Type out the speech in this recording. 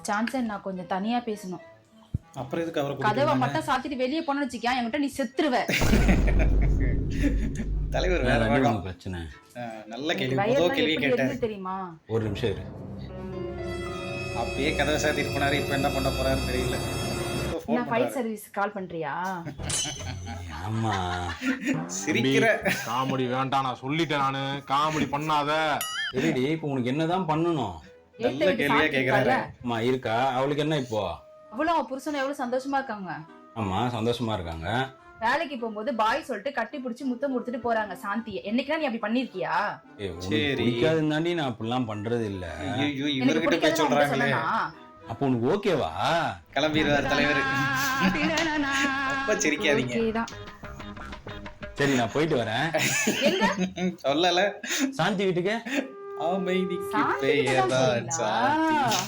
Johnson, நான் கொஞ்சம் தனியா பேசணும். அப்புறம் எதுக்கு அவரை கதவை கூட்டிட்டு மட்டும் சாத்திட்டு வெளியே போன வச்சுக்கா, என்கிட்ட நீ செத்துருவ. தலைவர் வேற வேற ரகம். என்ன பிரச்சனை? நல்ல கேள்வி, வயர்லாம் முதல் கேள்வி எப்படி கேட்டாரு. எரியுது தெரியுமா? ஒரு நிமிஷம் இரு. அப்பயே கதவை சாத்திட்டு போனாரு, இப்ப என்ன பண்ண போறாருன்னு தெரியல. இப்ப phone நான் ஃபயர் பண்றாரு. சர்வீஸ் கால் பண்றியா? ஆமா, சிரிக்கிற. காமெடி வேண்டாம், நான் சொல்லிட்டேன். நானு காமெடி பண்ணாத. சரிடி, இப்போ உனக்கு என்னதான் பண்ணணும்? நல்ல கேள்வியா கேக்குறாரு. அம்மா இருக்கா? அவளுக்கு என்ன இப்போ? அவ்வளவு அவன் புருஷன் எவ்வளவு சந்தோஷமா இருக்காங்க. ஆமா, சந்தோஷமா இருக்காங்க. வேலைக்கு போகும்போது பாய் சொல்லிட்டு கட்டி பிடிச்சி முத்தம் கொடுத்துட்டு போறாங்க சாந்தியை. என்னைக்குனா நீ அப்படி பண்ணிருக்கியா? உனக்கு பிடிக்காதுன்னு தாண்டி நான் அப்படிலாம் பண்றது இல்ல. ஐயோ, எனக்கு இவர்கிட்ட போய் பிடிக்காதுன்னு அவன் சொல்றாங்களே. சொன்னா? அப்போ உனக்கு ஓகேவா? கிளம்பிடுவார் தலைவர். ரொம்ப சிரிக்காதீங்க. ஓகேதான். சரி, நான் போயிட்டு வரேன். எங்க? சொல்லல. சாந்தி வீட்டுக்கு. அமைதிக்கு சாந்தி கிட்ட தான் பெயர்தான் சொல்றீங்களா? சாந்தி.